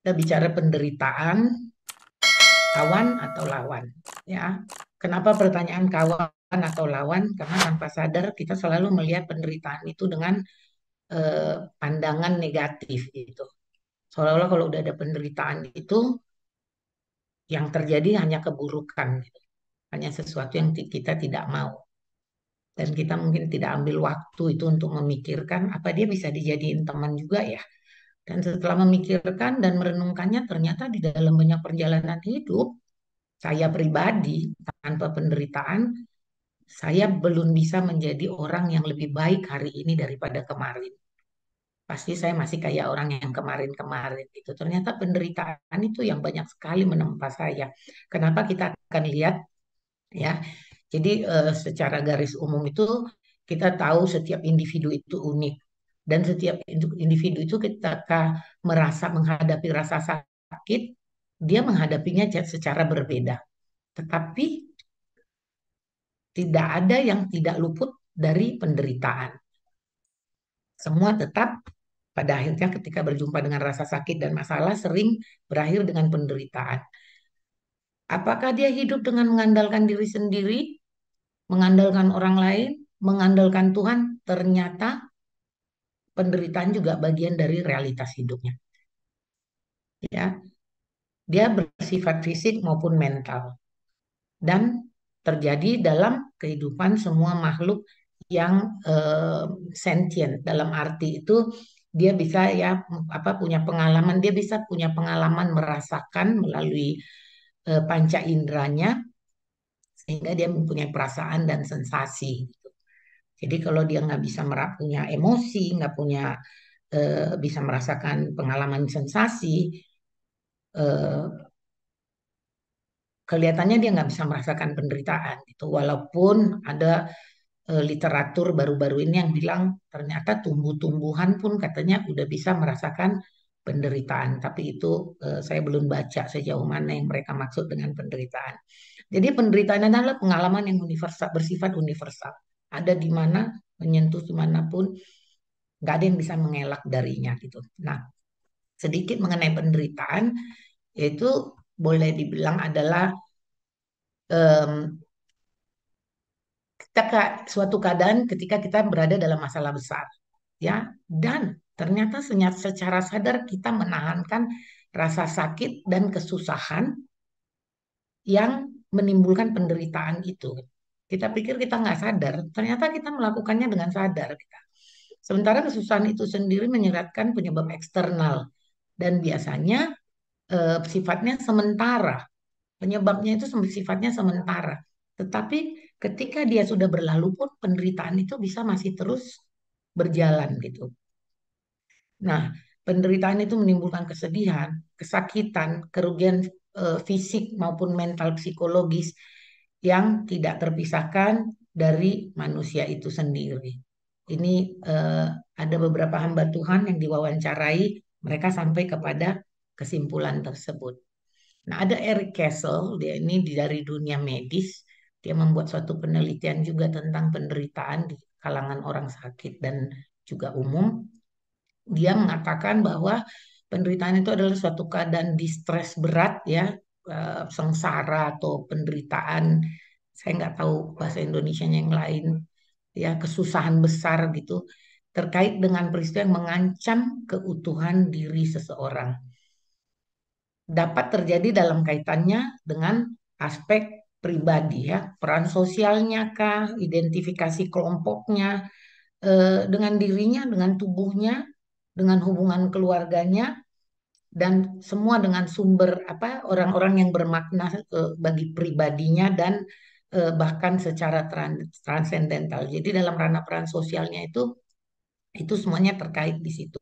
Kita bicara penderitaan, kawan atau lawan. Ya, kenapa pertanyaan kawan atau lawan? Karena tanpa sadar kita selalu melihat penderitaan itu dengan pandangan negatif gitu. Seolah-olah kalau udah ada penderitaan itu yang terjadi hanya keburukan gitu. Hanya sesuatu yang kita tidak mau. Dan kita mungkin tidak ambil waktu itu untuk memikirkan apa dia bisa dijadiin teman juga ya. Dan setelah memikirkan dan merenungkannya ternyata di dalam banyak perjalanan hidup, saya pribadi tanpa penderitaan, saya belum bisa menjadi orang yang lebih baik hari ini daripada kemarin. Pasti saya masih kayak orang yang kemarin-kemarin gitu. Ternyata penderitaan itu yang banyak sekali menempa saya. Kenapa kita akan lihat ya. Jadi secara garis umum itu kita tahu setiap individu itu unik dan setiap individu itu ketika merasa menghadapi rasa sakit, dia menghadapinya secara berbeda. Tetapi tidak ada yang tidak luput dari penderitaan. Semua tetap pada akhirnya ketika berjumpa dengan rasa sakit dan masalah sering berakhir dengan penderitaan. Apakah dia hidup dengan mengandalkan diri sendiri, mengandalkan orang lain, mengandalkan Tuhan? Ternyata penderitaan juga bagian dari realitas hidupnya. Ya, dia bersifat fisik maupun mental dan terjadi dalam kehidupan semua makhluk yang sentient. Dalam arti itu dia bisa ya apa punya pengalaman, dia bisa punya pengalaman merasakan melalui panca inderanya sehingga dia mempunyai perasaan dan sensasi gitu. Jadi kalau dia nggak bisa punya emosi, nggak punya bisa merasakan pengalaman sensasi, eh, kelihatannya dia nggak bisa merasakan penderitaan gitu. Walaupun ada literatur baru-baru ini yang bilang ternyata tumbuh-tumbuhan pun katanya udah bisa merasakan penderitaan. Tapi itu saya belum baca sejauh mana yang mereka maksud dengan penderitaan. Jadi penderitaan adalah pengalaman yang universal, bersifat universal. Ada di mana, menyentuh dimanapun, nggak ada yang bisa mengelak darinya gitu. Nah, sedikit mengenai penderitaan, yaitu boleh dibilang adalah em, suatu keadaan ketika kita berada dalam masalah besar, ya, dan ternyata secara sadar kita menahankan rasa sakit dan kesusahan yang menimbulkan penderitaan itu. Kita pikir kita nggak sadar, ternyata kita melakukannya dengan sadar. Sementara kesusahan itu sendiri menyeratkan penyebab eksternal dan biasanya sifatnya sementara. Penyebabnya itu sifatnya sementara. Tetapi ketika dia sudah berlalu pun penderitaan itu bisa masih terus berjalan gitu. Nah, penderitaan itu menimbulkan kesedihan, kesakitan, kerugian fisik maupun mental psikologis yang tidak terpisahkan dari manusia itu sendiri. Ini eh, ada beberapa hamba Tuhan yang diwawancarai, mereka sampai kepada kesimpulan tersebut. Nah, ada Eric Castle, dia ini dari dunia medis, dia membuat suatu penelitian juga tentang penderitaan di kalangan orang sakit dan juga umum. Dia mengatakan bahwa penderitaan itu adalah suatu keadaan distres berat ya, sengsara atau penderitaan, saya nggak tahu bahasa Indonesianya yang lain, ya kesusahan besar gitu, terkait dengan peristiwa yang mengancam keutuhan diri seseorang. Dapat terjadi dalam kaitannya dengan aspek pribadi ya, peran sosialnya kah, identifikasi kelompoknya, dengan dirinya, dengan tubuhnya, dengan hubungan keluarganya, dan semua dengan sumber apa orang-orang yang bermakna bagi pribadinya dan bahkan secara transendental. Jadi dalam ranah peran sosialnya itu semuanya terkait di situ.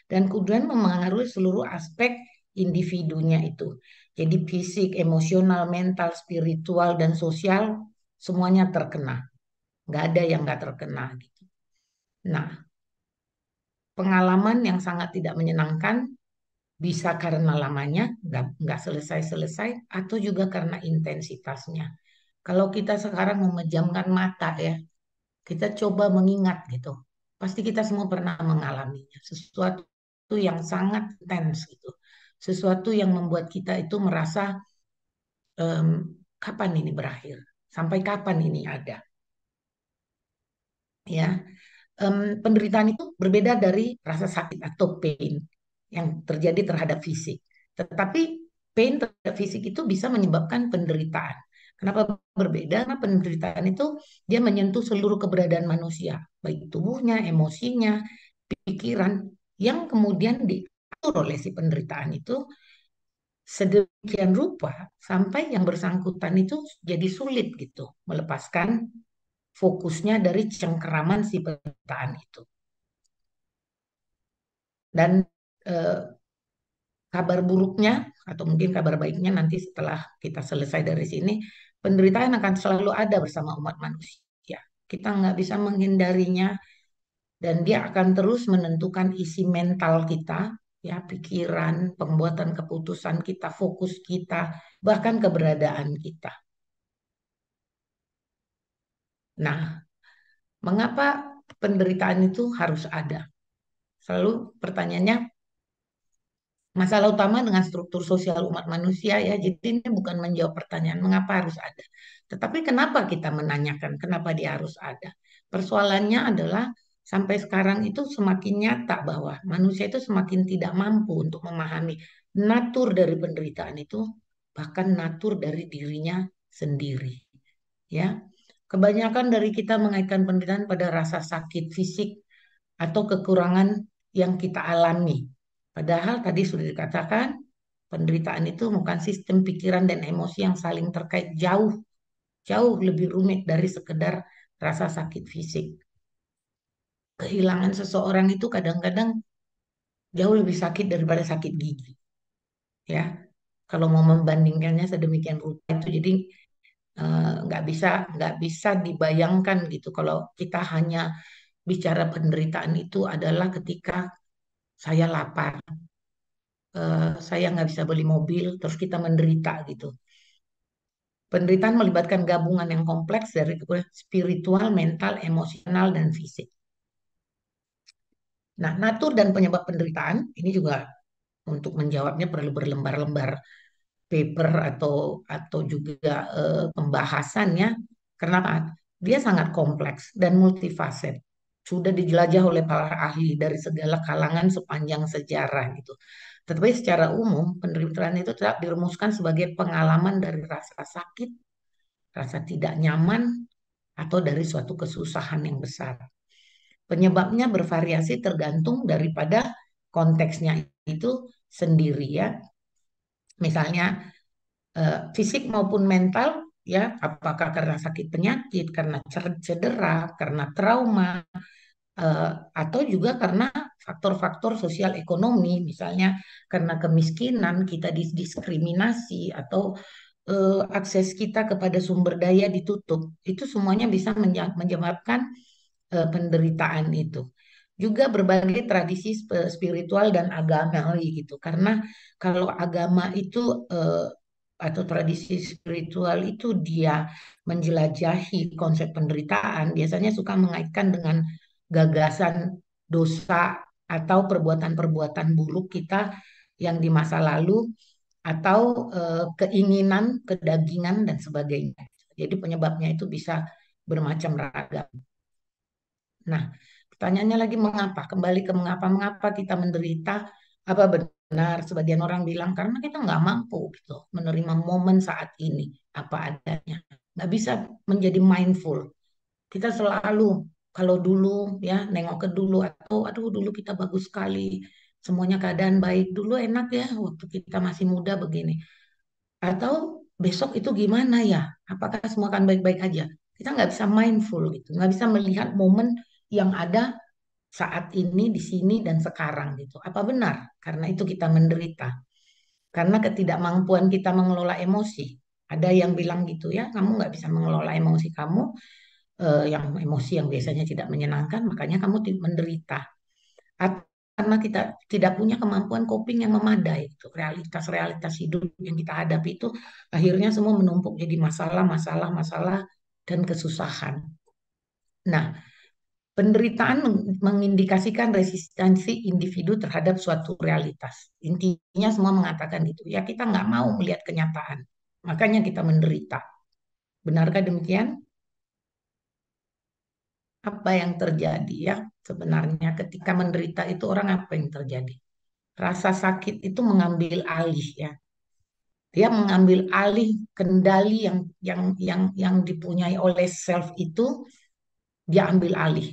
Dan kemudian memengaruhi seluruh aspek individunya itu. Jadi fisik, emosional, mental, spiritual, dan sosial semuanya terkena. Nggak ada yang nggak terkena gitu. Nah, pengalaman yang sangat tidak menyenangkan bisa karena lamanya, nggak selesai-selesai, atau juga karena intensitasnya. Kalau kita sekarang memejamkan mata ya, kita coba mengingat gitu. Pasti kita semua pernah mengalaminya. Sesuatu yang sangat intens gitu. sesuatu yang membuat kita itu merasa em, kapan ini berakhir, sampai kapan ini ada, ya. Penderitaan itu berbeda dari rasa sakit atau pain yang terjadi terhadap fisik. Tetapi pain terhadap fisik itu bisa menyebabkan penderitaan. Kenapa berbeda? Karena penderitaan itu dia menyentuh seluruh keberadaan manusia, baik tubuhnya, emosinya, pikiran, yang kemudian diatur oleh si penderitaan itu sedemikian rupa sampai yang bersangkutan itu jadi sulit gitu melepaskan fokusnya dari cengkeraman si penderitaan itu. Dan eh, kabar buruknya atau mungkin kabar baiknya nanti setelah kita selesai dari sini, penderitaan akan selalu ada bersama umat manusia. Kita nggak bisa menghindarinya dan dia akan terus menentukan isi mental kita, ya pikiran, pembuatan keputusan kita, fokus kita, bahkan keberadaan kita. Nah, mengapa penderitaan itu harus ada? Selalu pertanyaannya, masalah utama dengan struktur sosial umat manusia ya. Jadi ini bukan menjawab pertanyaan mengapa harus ada. Tetapi kenapa kita menanyakan kenapa dia harus ada. Persoalannya adalah sampai sekarang itu semakin nyata bahwa manusia itu semakin tidak mampu untuk memahami natur dari penderitaan itu, bahkan natur dari dirinya sendiri. Ya, kebanyakan dari kita mengaitkan penderitaan pada rasa sakit fisik atau kekurangan yang kita alami. Padahal tadi sudah dikatakan, penderitaan itu bukan sistem pikiran dan emosi yang saling terkait, jauh, jauh lebih rumit dari sekedar rasa sakit fisik. Kehilangan seseorang itu kadang-kadang jauh lebih sakit daripada sakit gigi, ya. Kalau mau membandingkannya sedemikian rupa itu, jadi nggak bisa dibayangkan gitu. Kalau kita hanya bicara penderitaan itu adalah ketika saya lapar, saya nggak bisa beli mobil, terus kita menderita gitu. Penderitaan melibatkan gabungan yang kompleks dari spiritual, mental, emosional, dan fisik. Nah, natur dan penyebab penderitaan ini juga untuk menjawabnya perlu berlembar-lembar paper atau juga pembahasannya. Kenapa? Dia sangat kompleks dan multifaset. Sudah dijelajah oleh para ahli dari segala kalangan sepanjang sejarah gitu. Tetapi secara umum, penderitaan itu tetap dirumuskan sebagai pengalaman dari rasa sakit, rasa tidak nyaman, atau dari suatu kesusahan yang besar. Penyebabnya bervariasi tergantung daripada konteksnya itu sendiri ya. Misalnya fisik maupun mental ya, apakah karena sakit penyakit, karena cedera, karena trauma, atau juga karena faktor-faktor sosial ekonomi, misalnya karena kemiskinan kita diskriminasi atau akses kita kepada sumber daya ditutup, itu semuanya bisa menyebabkan penderitaan itu. Juga berbagai tradisi spiritual dan agama gitu, karena kalau agama itu atau tradisi spiritual itu dia menjelajahi konsep penderitaan, biasanya suka mengaitkan dengan gagasan dosa atau perbuatan-perbuatan buruk kita yang di masa lalu atau keinginan, kedagingan dan sebagainya. Jadi penyebabnya itu bisa bermacam ragam. Nah, pertanyaannya lagi mengapa? Kembali ke mengapa? Mengapa kita menderita? Apa benar sebagian orang bilang karena kita nggak mampu gitu menerima momen saat ini apa adanya. Nggak bisa menjadi mindful. Kita selalu kalau dulu ya nengok ke dulu atau aduh dulu kita bagus sekali. Semuanya keadaan baik. Dulu enak ya waktu kita masih muda begini. Atau besok itu gimana ya? Apakah semua akan baik-baik aja? Kita nggak bisa mindful gitu. Nggak bisa melihat momen yang ada saat ini, di sini, dan sekarang gitu. Apa benar? Karena itu kita menderita. Karena ketidakmampuan kita mengelola emosi. Ada yang bilang gitu ya, kamu nggak bisa mengelola emosi kamu, yang emosi yang biasanya tidak menyenangkan, makanya kamu menderita. Atau karena kita tidak punya kemampuan coping yang memadai, itu realitas-realitas hidup yang kita hadapi itu akhirnya semua menumpuk jadi masalah, masalah, masalah, dan kesusahan. Nah, Penderitaan mengindikasikan resistensi individu terhadap suatu realitas. Intinya semua mengatakan gitu. Ya kita nggak mau melihat kenyataan. Makanya kita menderita. Benarkah demikian? Apa yang terjadi ya sebenarnya ketika menderita itu orang apa yang terjadi? Rasa sakit itu mengambil alih ya. Dia mengambil alih kendali yang dipunyai oleh self itu dia ambil alih.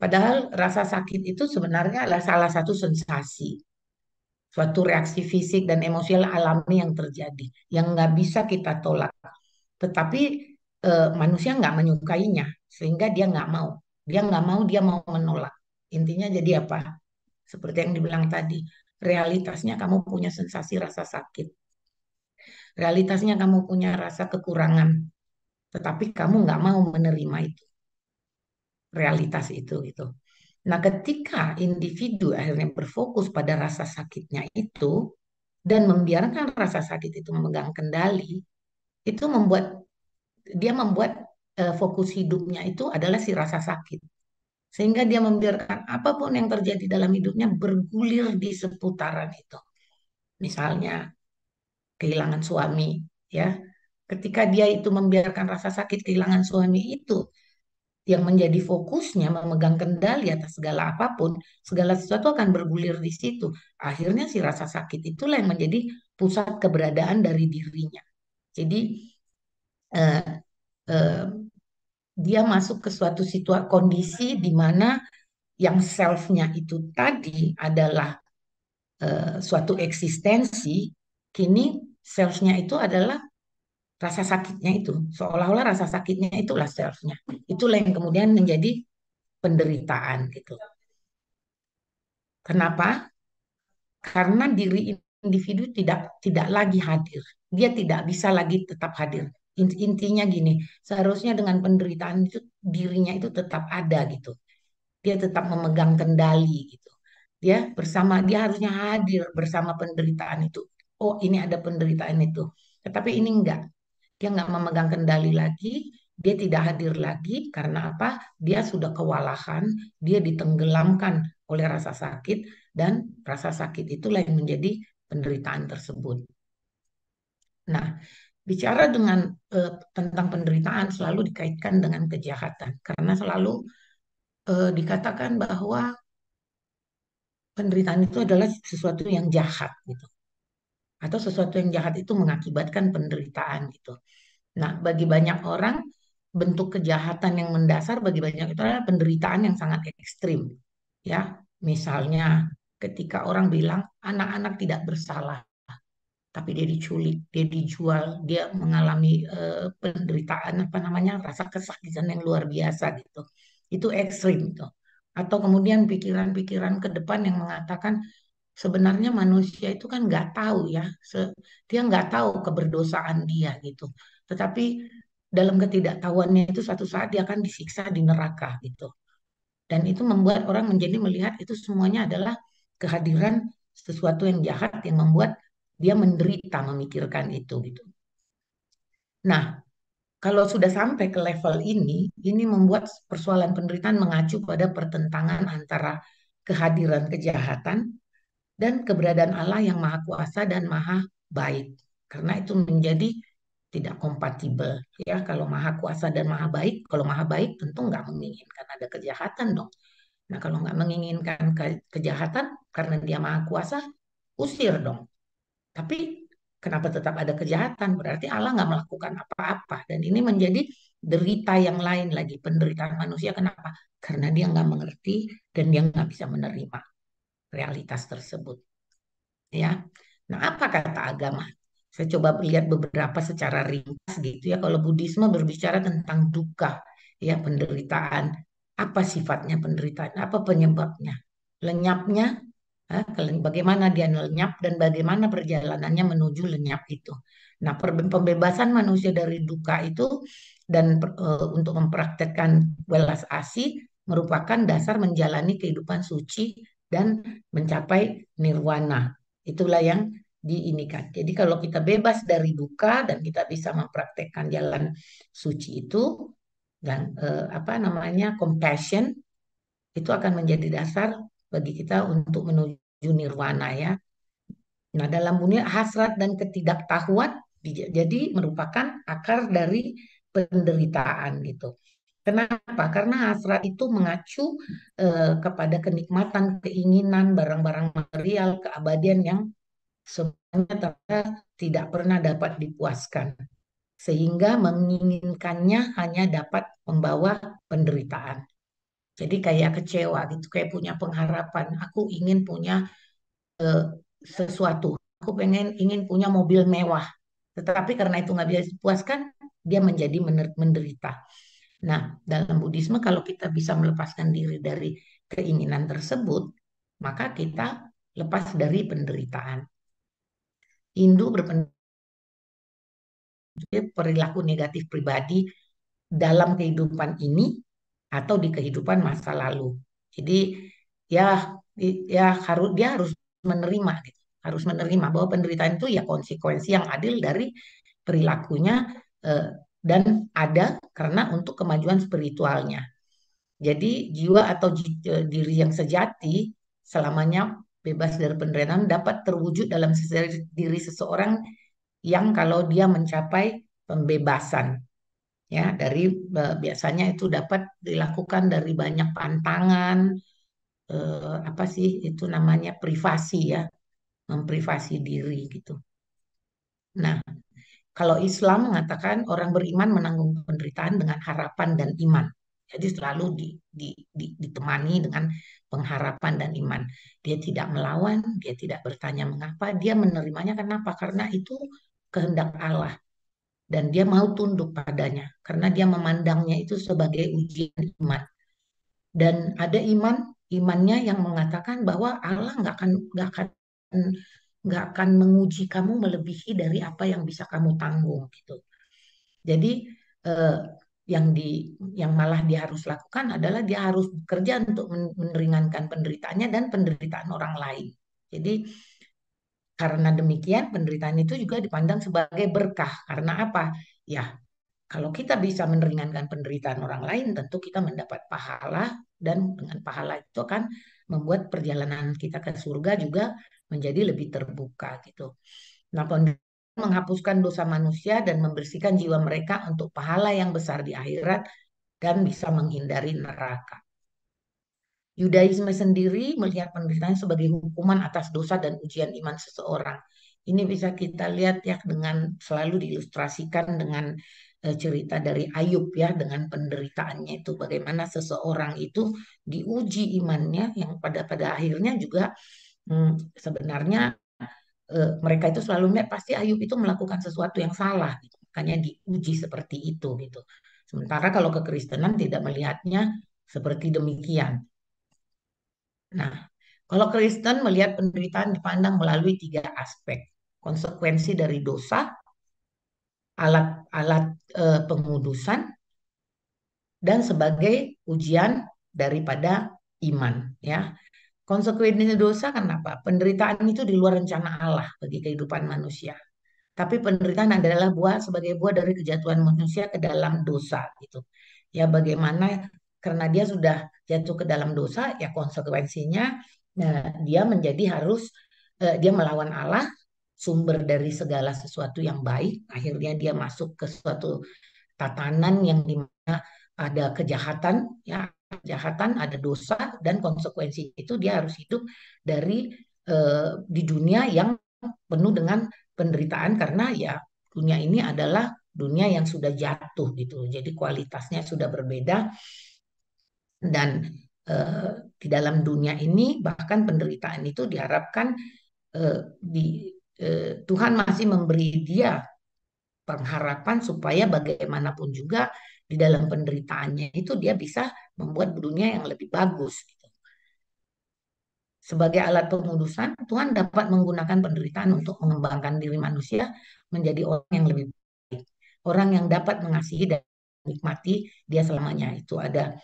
Padahal rasa sakit itu sebenarnya adalah salah satu sensasi, suatu reaksi fisik dan emosional alami yang terjadi, yang nggak bisa kita tolak. Tetapi manusia nggak menyukainya, sehingga dia nggak mau. Dia nggak mau, dia mau menolak. Intinya jadi apa? Seperti yang dibilang tadi, realitasnya kamu punya sensasi rasa sakit. Realitasnya kamu punya rasa kekurangan, tetapi kamu nggak mau menerima itu, realitas itu gitu. Nah, ketika individu akhirnya berfokus pada rasa sakitnya itu dan membiarkan rasa sakit itu memegang kendali, itu membuat fokus hidupnya itu adalah si rasa sakit. Sehingga dia membiarkan apapun yang terjadi dalam hidupnya bergulir di seputaran itu. Misalnya kehilangan suami, ya. Ketika dia itu membiarkan rasa sakit kehilangan suami itu yang menjadi fokusnya memegang kendali atas segala apapun, segala sesuatu akan bergulir di situ. Akhirnya si rasa sakit itulah yang menjadi pusat keberadaan dari dirinya. Jadi eh, eh, dia masuk ke suatu situasi kondisi di mana yang self-nya itu tadi adalah suatu eksistensi, kini self-nya itu adalah rasa sakitnya itu. Seolah-olah rasa sakitnya itulah self-nya. Itulah yang kemudian menjadi penderitaan gitu. Kenapa? Karena diri individu tidak lagi hadir. Dia tidak bisa lagi tetap hadir. Intinya gini, seharusnya dengan penderitaan itu dirinya itu tetap ada gitu. Dia tetap memegang kendali gitu. Dia harusnya hadir bersama penderitaan itu. Oh, ini ada penderitaan itu. Tetapi ini enggak. Dia nggak memegang kendali lagi, dia tidak hadir lagi karena apa? Dia sudah kewalahan, dia ditenggelamkan oleh rasa sakit dan rasa sakit itulah yang menjadi penderitaan tersebut. Nah, bicara tentang penderitaan selalu dikaitkan dengan kejahatan karena selalu dikatakan bahwa penderitaan itu adalah sesuatu yang jahat gitu. Atau sesuatu yang jahat itu mengakibatkan penderitaan gitu. Nah, bagi banyak orang bentuk kejahatan yang mendasar bagi banyak itu adalah penderitaan yang sangat ekstrim. Ya, misalnya ketika orang bilang anak-anak tidak bersalah, tapi dia diculik, dia dijual, dia mengalami penderitaan apa namanya rasa kesakitan yang luar biasa gitu. Itu ekstrim itu. Atau kemudian pikiran-pikiran ke depan yang mengatakan sebenarnya manusia itu kan nggak tahu ya, dia nggak tahu keberdosaan dia gitu. Tetapi dalam ketidaktahuannya itu suatu saat dia akan disiksa di neraka gitu. Dan itu membuat orang menjadi melihat itu semuanya adalah kehadiran sesuatu yang jahat yang membuat dia menderita memikirkan itu gitu. Nah, kalau sudah sampai ke level ini membuat persoalan penderitaan mengacu pada pertentangan antara kehadiran kejahatan dan keberadaan Allah yang maha kuasa dan maha baik. Karena itu menjadi tidak kompatibel. Ya, kalau maha kuasa dan maha baik, kalau maha baik tentu nggak menginginkan ada kejahatan dong. Nah, kalau nggak menginginkan kejahatan karena dia maha kuasa, usir dong. Tapi kenapa tetap ada kejahatan? Berarti Allah nggak melakukan apa-apa. Dan ini menjadi derita yang lain lagi, penderitaan manusia. Kenapa? Karena dia nggak mengerti dan dia nggak bisa menerima realitas tersebut. Ya. Nah, apa kata agama? Saya coba lihat beberapa secara ringkas gitu ya. Kalau Buddhisme berbicara tentang duka, ya penderitaan. Apa sifatnya penderitaan? Apa penyebabnya? Lenyapnya, bagaimana dia lenyap dan bagaimana perjalanannya menuju lenyap itu. Nah, pembebasan manusia dari duka itu dan untuk mempraktekkan welas asih merupakan dasar menjalani kehidupan suci dan mencapai nirwana. Itulah yang diinikan. Jadi kalau kita bebas dari duka dan kita bisa mempraktekkan jalan suci itu, dan apa namanya compassion itu akan menjadi dasar bagi kita untuk menuju nirwana ya. Nah, dalam dunia hasrat dan ketidaktahuan jadi merupakan akar dari penderitaan gitu. Kenapa? Karena hasrat itu mengacu kepada kenikmatan, keinginan, barang-barang material, keabadian yang sebenarnya ternyata tidak pernah dapat dipuaskan. Sehingga menginginkannya hanya dapat membawa penderitaan. Jadi kayak kecewa gitu, kayak punya pengharapan. Aku ingin punya eh, sesuatu. Aku ingin punya mobil mewah. Tetapi karena itu nggak bisa dipuaskan, dia menjadi menderita. Nah, dalam Buddhisme kalau kita bisa melepaskan diri dari keinginan tersebut, maka kita lepas dari penderitaan. Hindu berpendapat perilaku negatif pribadi dalam kehidupan ini atau di kehidupan masa lalu. Jadi ya ya harus dia harus menerima gitu. Harus menerima bahwa penderitaan itu ya konsekuensi yang adil dari perilakunya eh, dan ada karena untuk kemajuan spiritualnya. Jadi jiwa atau diri yang sejati selamanya bebas dari penderitaan dapat terwujud dalam diri seseorang yang kalau dia mencapai pembebasan ya dari biasanya itu dapat dilakukan dari banyak pantangan apa sih itu namanya privasi ya, memprivasi diri gitu. Nah, kalau Islam mengatakan orang beriman menanggung penderitaan dengan harapan dan iman. Jadi selalu ditemani dengan pengharapan dan iman. Dia tidak melawan, dia tidak bertanya mengapa, dia menerimanya kenapa? Karena itu kehendak Allah dan dia mau tunduk padanya karena dia memandangnya itu sebagai ujian iman. Dan ada imannya yang mengatakan bahwa Allah nggak akan menguji kamu melebihi dari apa yang bisa kamu tanggung gitu. Jadi eh, yang di yang malah dia harus lakukan adalah dia harus bekerja untuk meringankan penderitaannya dan penderitaan orang lain. Jadi karena demikian penderitaan itu juga dipandang sebagai berkah. Karena apa? Ya, kalau kita bisa meringankan penderitaan orang lain, tentu kita mendapat pahala dan dengan pahala itu akan membuat perjalanan kita ke surga juga menjadi lebih terbuka gitu. Nah, menghapuskan dosa manusia dan membersihkan jiwa mereka untuk pahala yang besar di akhirat dan bisa menghindari neraka. Yudaisme sendiri melihat penderitaan sebagai hukuman atas dosa dan ujian iman seseorang. Ini bisa kita lihat ya dengan selalu diilustrasikan dengan cerita dari Ayub ya dengan penderitaannya itu bagaimana seseorang itu diuji imannya yang pada akhirnya juga sebenarnya mereka itu selalu melihat pasti Ayub itu melakukan sesuatu yang salah gitu. Makanya diuji seperti itu gitu. Sementara kalau kekristenan tidak melihatnya seperti demikian. Nah, kalau Kristen melihat penderitaan dipandang melalui tiga aspek. Konsekuensi dari dosa, alat-alat pengudusan, dan sebagai ujian daripada iman. Ya, konsekuensi dosa kenapa? Penderitaan itu di luar rencana Allah bagi kehidupan manusia. Tapi penderitaan adalah sebagai buah dari kejatuhan manusia ke dalam dosa gitu. Ya bagaimana karena dia sudah jatuh ke dalam dosa ya konsekuensinya dia menjadi harus dia melawan Allah sumber dari segala sesuatu yang baik akhirnya dia masuk ke suatu tatanan yang dimana ada kejahatan ya kejahatan ada dosa dan konsekuensi itu dia harus hidup dari di dunia yang penuh dengan penderitaan karena ya dunia ini adalah dunia yang sudah jatuh gitu. Jadi kualitasnya sudah berbeda dan eh, di dalam dunia ini bahkan penderitaan itu diharapkan Tuhan masih memberi dia pengharapan supaya bagaimanapun juga di dalam penderitaannya itu dia bisa membuat dunia yang lebih bagus gitu. Sebagai alat pengudusan, Tuhan dapat menggunakan penderitaan untuk mengembangkan diri manusia menjadi orang yang lebih baik. Orang yang dapat mengasihi dan menikmati dia selamanya. Itu ada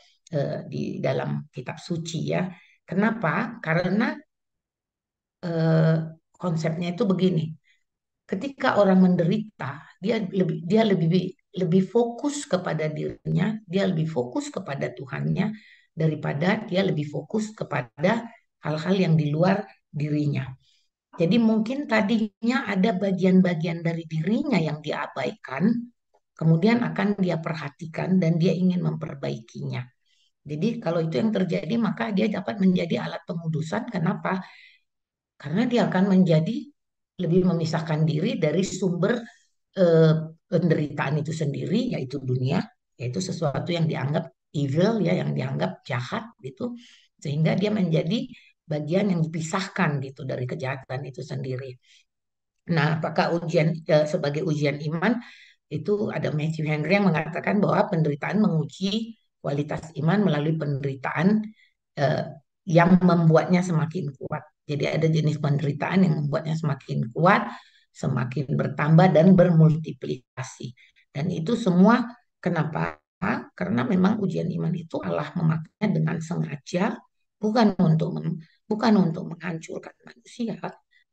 di dalam kitab suci ya. Kenapa? Karena eh, konsepnya itu begini. Ketika orang menderita, dia lebih lebih fokus kepada dirinya, dia lebih fokus kepada Tuhannya daripada dia lebih fokus kepada hal-hal yang di luar dirinya. Jadi mungkin tadinya ada bagian-bagian dari dirinya yang dia abaikan, kemudian akan dia perhatikan dan dia ingin memperbaikinya. Jadi kalau itu yang terjadi maka dia dapat menjadi alat pengudusan. Kenapa? Karena dia akan menjadi lebih memisahkan diri dari sumber eh, penderitaan itu sendiri, yaitu dunia, yaitu sesuatu yang dianggap evil, ya, yang dianggap jahat gitu, sehingga dia menjadi bagian yang dipisahkan gitu dari kejahatan itu sendiri. Nah, apakah sebagai ujian iman itu ada Matthew Henry yang mengatakan bahwa penderitaan menguji kualitas iman melalui penderitaan eh, yang membuatnya semakin kuat. Jadi ada jenis penderitaan yang membuatnya semakin kuat, semakin bertambah dan bermultiplikasi. Dan itu semua kenapa? Karena memang ujian iman itu Allah memakainya dengan sengaja, bukan untuk bukan untuk menghancurkan manusia,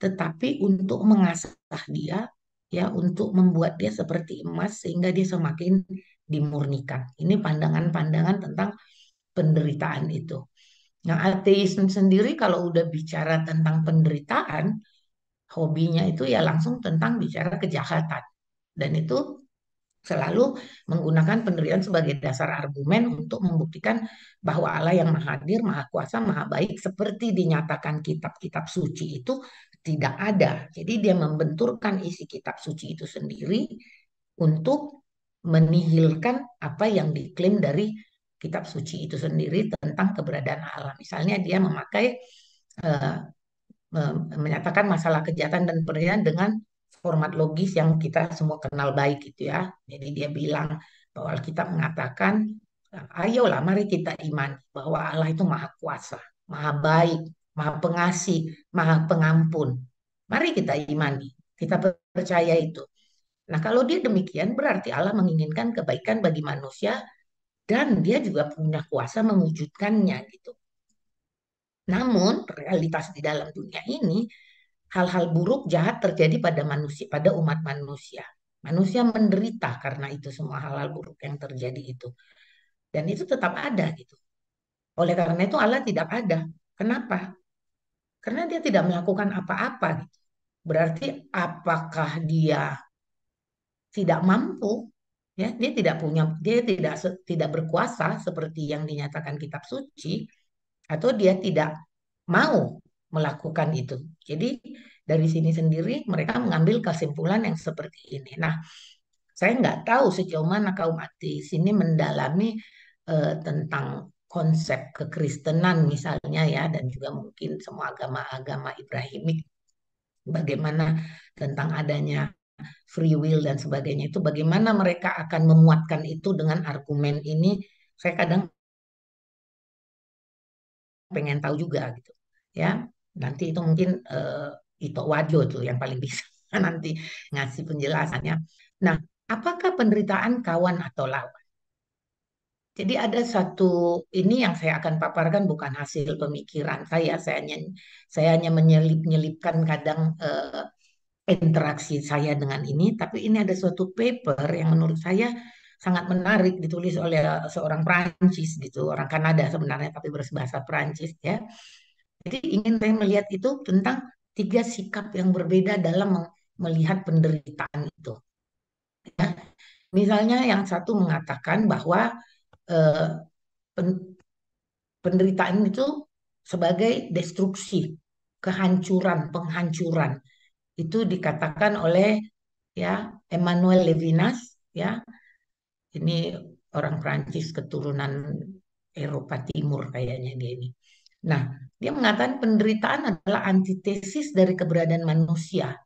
tetapi untuk mengasah dia, ya, untuk membuat dia seperti emas sehingga dia semakin dimurnikan. Ini pandangan-pandangan tentang penderitaan itu. Nah, ateisme sendiri kalau udah bicara tentang penderitaan, hobinya itu ya langsung tentang bicara kejahatan. Dan itu selalu menggunakan penderitaan sebagai dasar argumen untuk membuktikan bahwa Allah yang Maha Hadir, Maha Kuasa, Maha Baik seperti dinyatakan kitab-kitab suci itu tidak ada. Jadi dia membenturkan isi kitab suci itu sendiri untuk menihilkan apa yang diklaim dari kitab suci itu sendiri tentang keberadaan Allah. Misalnya dia memakai eh, menyatakan masalah kejahatan dan penderitaan dengan format logis yang kita semua kenal baik gitu ya. Jadi dia bilang bahwa Alkitab mengatakan, ayolah mari kita iman bahwa Allah itu maha kuasa, maha baik, maha pengasih, maha pengampun. Mari kita imani, kita percaya itu. Nah, kalau dia demikian berarti Allah menginginkan kebaikan bagi manusia dan dia juga punya kuasa mewujudkannya gitu. Namun realitas di dalam dunia ini hal-hal buruk jahat terjadi pada manusia, pada umat manusia. Manusia menderita karena itu semua hal-hal buruk yang terjadi itu. Dan itu tetap ada gitu. Oleh karena itu Allah tidak ada. Kenapa? Karena dia tidak melakukan apa-apa gitu. Berarti apakah dia tidak mampu? Ya, dia tidak berkuasa seperti yang dinyatakan kitab suci, atau dia tidak mau melakukan itu. Jadi dari sini sendiri mereka mengambil kesimpulan yang seperti ini. Nah, saya nggak tahu sejauh mana kaum ateis ini mendalami tentang konsep kekristenan misalnya ya, dan juga mungkin semua agama-agama Ibrahimik, bagaimana tentang adanya free will dan sebagainya itu, bagaimana mereka akan memuatkan itu dengan argumen ini. Saya kadang pengen tahu juga gitu ya. Nanti itu mungkin Ito Wajo tuh yang paling bisa nanti ngasih penjelasannya. Nah, apakah penderitaan kawan atau lawan? Jadi ada satu ini yang saya akan paparkan bukan hasil pemikiran saya hanya menyelip-nyelipkan kadang interaksi saya dengan ini, tapi ini ada suatu paper yang menurut saya sangat menarik ditulis oleh seorang Prancis gitu, orang Kanada sebenarnya tapi berbahasa Prancis ya. Jadi ingin saya melihat itu tentang tiga sikap yang berbeda dalam melihat penderitaan itu. Ya. Misalnya yang satu mengatakan bahwa eh, pen- penderitaan itu sebagai destruksi, kehancuran, penghancuran. Itu dikatakan oleh ya Emmanuel Levinas ya. Ini orang Prancis keturunan Eropa Timur kayaknya dia ini. Nah, dia mengatakan penderitaan adalah antitesis dari keberadaan manusia.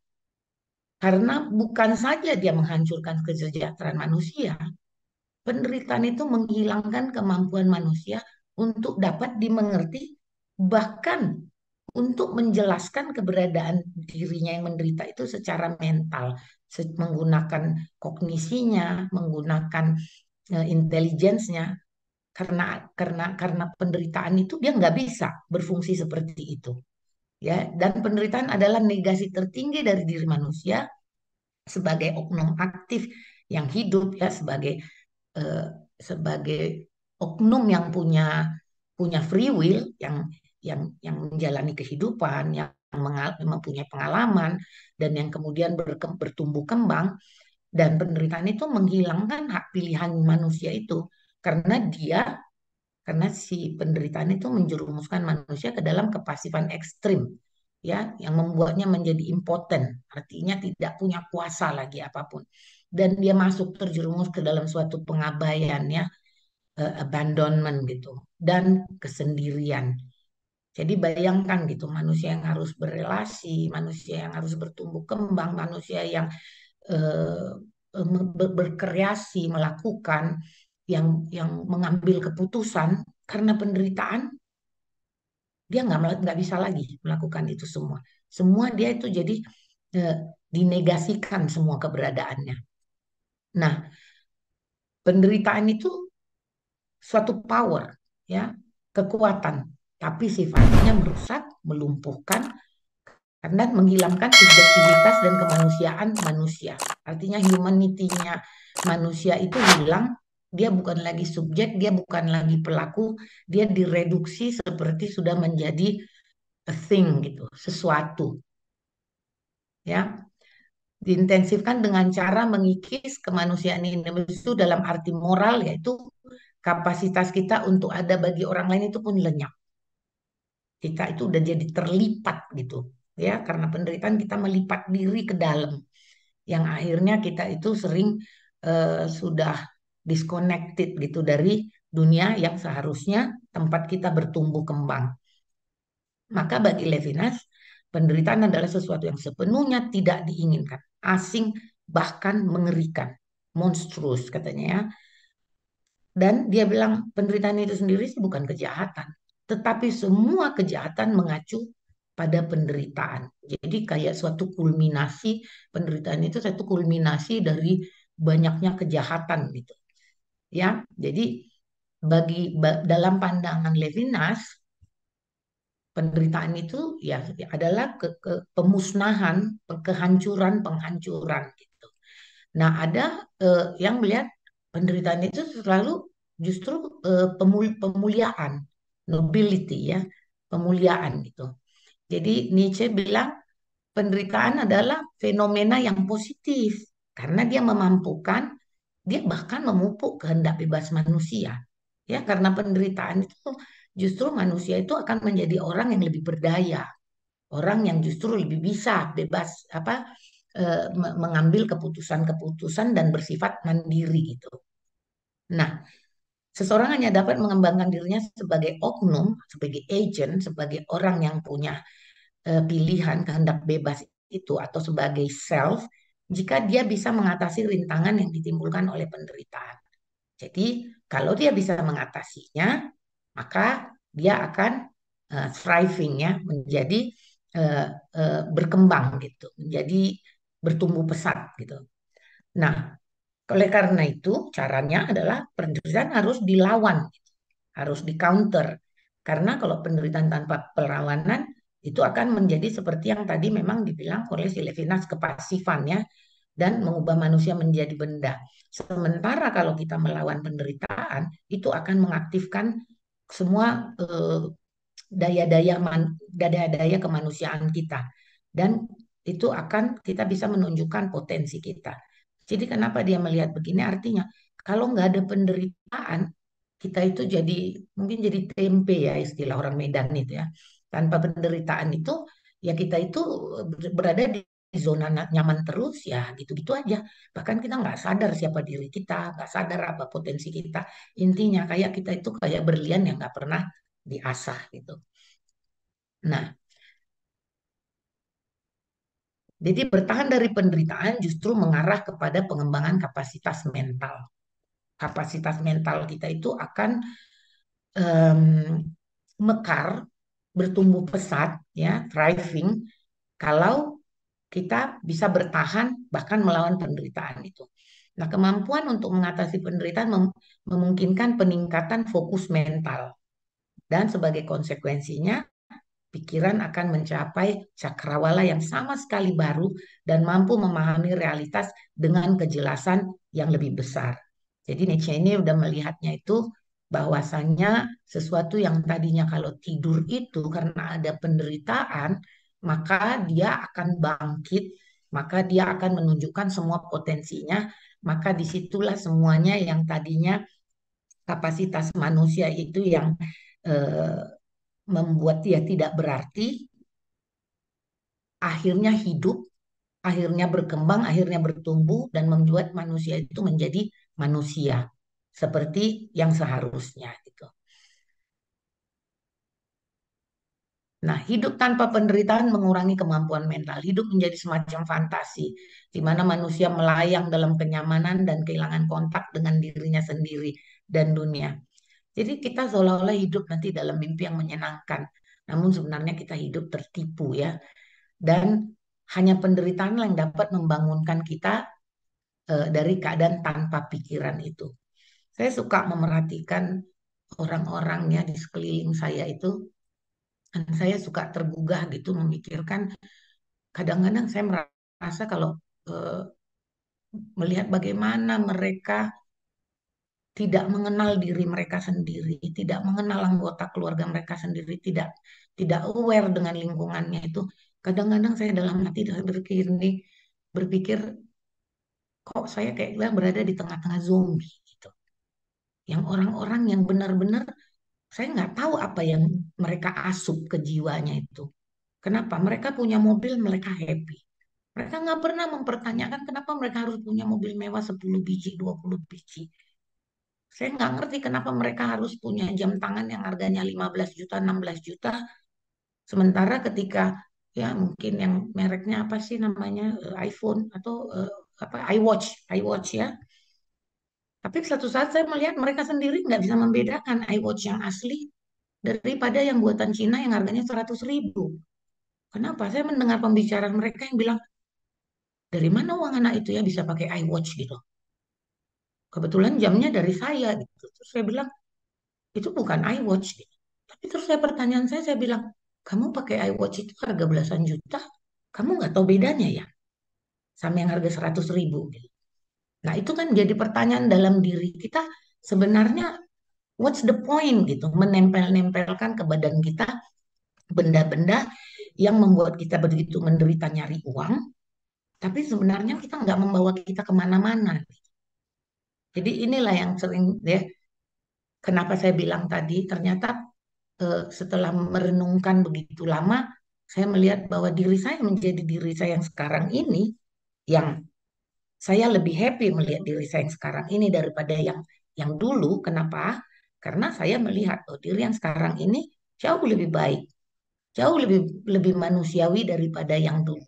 Karena bukan saja dia menghancurkan kesejahteraan manusia, penderitaan itu menghilangkan kemampuan manusia untuk dapat dimengerti, bahkan untuk menjelaskan keberadaan dirinya yang menderita itu secara mental, menggunakan kognisinya, menggunakan intelijensinya. Karena penderitaan itu dia nggak bisa berfungsi seperti itu, ya. Dan penderitaan adalah negasi tertinggi dari diri manusia sebagai oknum aktif yang hidup ya eh, sebagai oknum yang punya punya free will, yang menjalani kehidupan, yang mempunyai pengalaman dan yang kemudian bertumbuh kembang, dan penderitaan itu menghilangkan hak pilihan manusia itu karena karena si penderitaan itu menjerumuskan manusia ke dalam kepasifan ekstrim, ya, yang membuatnya menjadi impoten, artinya tidak punya kuasa lagi apapun, dan dia masuk terjerumus ke dalam suatu pengabaian, ya, abandonment gitu, dan kesendirian. Jadi bayangkan gitu, manusia yang harus berelasi, manusia yang harus bertumbuh kembang, manusia yang eh, berkreasi, melakukan, yang mengambil keputusan, karena penderitaan dia nggak bisa lagi melakukan itu semua. Semua dia itu jadi eh, dinegasikan semua keberadaannya. Nah, penderitaan itu suatu power, ya, kekuatan, tapi sifatnya merusak, melumpuhkan, karena menghilangkan subjektivitas dan kemanusiaan manusia. Artinya humanity-nya manusia itu hilang, dia bukan lagi subjek, dia bukan lagi pelaku, dia direduksi seperti sudah menjadi a thing gitu, sesuatu, ya. Diintensifkan dengan cara mengikis kemanusiaan individu dalam arti moral, yaitu kapasitas kita untuk ada bagi orang lain itu pun lenyap. Kita itu udah jadi terlipat gitu, ya, karena penderitaan kita melipat diri ke dalam, yang akhirnya kita itu sering sudah disconnected gitu dari dunia yang seharusnya tempat kita bertumbuh kembang. Maka bagi Levinas, penderitaan adalah sesuatu yang sepenuhnya tidak diinginkan, asing, bahkan mengerikan, monstrous katanya, ya. Dan dia bilang penderitaan itu sendiri sih bukan kejahatan, tetapi semua kejahatan mengacu pada penderitaan. Jadi kayak suatu kulminasi, penderitaan itu satu kulminasi dari banyaknya kejahatan gitu. Ya, jadi dalam pandangan Levinas, penderitaan itu ya adalah pemusnahan, kehancuran, penghancuran gitu. Nah, ada yang melihat penderitaan itu selalu justru pemuliaan, nobility, ya, pemuliaan gitu. Jadi Nietzsche bilang penderitaan adalah fenomena yang positif karena dia memampukan, dia bahkan memupuk kehendak bebas manusia. Ya, karena penderitaan itu justru manusia itu akan menjadi orang yang lebih berdaya, orang yang justru lebih bisa bebas mengambil keputusan-keputusan dan bersifat mandiri gitu. Nah, seseorang hanya dapat mengembangkan dirinya sebagai oknum, sebagai agent, sebagai orang yang punya pilihan kehendak bebas itu, atau sebagai self, jika dia bisa mengatasi rintangan yang ditimbulkan oleh penderitaan. Jadi, kalau dia bisa mengatasinya, maka dia akan thriving, ya, menjadi uh, berkembang gitu, menjadi bertumbuh pesat gitu. Nah, oleh karena itu caranya adalah penderitaan harus dilawan, harus di counter. Karena kalau penderitaan tanpa perlawanan itu akan menjadi seperti yang tadi memang dibilang oleh si Levinas, kepasifan, ya, dan mengubah manusia menjadi benda. Sementara kalau kita melawan penderitaan, itu akan mengaktifkan semua daya-daya daya-daya kemanusiaan kita, dan itu akan kita bisa menunjukkan potensi kita. Jadi kenapa dia melihat begini, artinya kalau nggak ada penderitaan, kita itu jadi mungkin jadi tempe, ya, istilah orang Medan itu, ya. Tanpa penderitaan itu ya kita itu berada di zona nyaman terus, ya, gitu-gitu aja. Bahkan kita nggak sadar siapa diri kita, nggak sadar apa potensi kita. Intinya kayak kita itu kayak berlian yang nggak pernah diasah gitu. Nah, jadi bertahan dari penderitaan justru mengarah kepada pengembangan kapasitas mental. Kapasitas mental kita itu akan em, mekar, bertumbuh pesat, ya, thriving, kalau kita bisa bertahan bahkan melawan penderitaan itu. Nah, kemampuan untuk mengatasi penderitaan memungkinkan peningkatan fokus mental, dan sebagai konsekuensinya pikiran akan mencapai cakrawala yang sama sekali baru dan mampu memahami realitas dengan kejelasan yang lebih besar. Jadi Nietzsche ini udah melihatnya itu bahwasannya sesuatu yang tadinya kalau tidur itu karena ada penderitaan, maka dia akan bangkit, maka dia akan menunjukkan semua potensinya, maka disitulah semuanya yang tadinya kapasitas manusia itu yang eh, membuat dia tidak berarti, akhirnya hidup, akhirnya berkembang, akhirnya bertumbuh, dan membuat manusia itu menjadi manusia seperti yang seharusnya gitu. Nah, hidup tanpa penderitaan mengurangi kemampuan mental. Hidup menjadi semacam fantasi, di mana manusia melayang dalam kenyamanan dan kehilangan kontak dengan dirinya sendiri dan dunia. Jadi kita seolah-olah hidup nanti dalam mimpi yang menyenangkan. Namun sebenarnya kita hidup tertipu ya. Dan hanya penderitaan yang dapat membangunkan kita dari keadaan tanpa pikiran itu. Saya suka memerhatikan orang-orang ya di sekeliling saya itu, dan saya suka tergugah gitu memikirkan. Kadang-kadang saya merasa kalau eh, melihat bagaimana mereka tidak mengenal diri mereka sendiri, tidak mengenal anggota keluarga mereka sendiri, tidak tidak aware dengan lingkungannya itu. Kadang-kadang saya dalam hati berpikir kok saya kayak bilang berada di tengah-tengah zombie gitu. Yang orang-orang yang benar-benar saya nggak tahu apa yang mereka asup ke jiwanya itu. Kenapa? Mereka punya mobil, mereka happy. Mereka nggak pernah mempertanyakan kenapa mereka harus punya mobil mewah 10 biji, 20 biji. Saya nggak ngerti kenapa mereka harus punya jam tangan yang harganya 15 juta, 16 juta. Sementara ketika ya mungkin yang mereknya apa sih namanya iPhone atau apa iWatch ya. Tapi suatu saat saya melihat mereka sendiri nggak bisa membedakan iWatch yang asli daripada yang buatan Cina yang harganya 100 ribu. Kenapa? Saya mendengar pembicaraan mereka yang bilang, dari mana uang anak itu ya bisa pakai iWatch gitu. Kebetulan jamnya dari saya gitu. Terus saya bilang, itu bukan iWatch gitu. Tapi terus pertanyaan saya bilang, kamu pakai iWatch itu harga belasan juta, kamu nggak tahu bedanya ya sama yang harga 100 ribu gitu. Nah itu kan jadi pertanyaan dalam diri kita, sebenarnya what's the point gitu, menempel-nempelkan ke badan kita benda-benda yang membuat kita begitu menderita nyari uang, tapi sebenarnya kita nggak membawa kita kemana-mana. Jadi inilah yang sering ya, kenapa saya bilang tadi, ternyata setelah merenungkan begitu lama, saya melihat bahwa diri saya menjadi diri saya yang sekarang ini, yang saya lebih happy melihat diri saya yang sekarang ini daripada yang dulu. Kenapa? Karena saya melihat oh, diri yang sekarang ini jauh lebih baik, jauh lebih lebih manusiawi daripada yang dulu.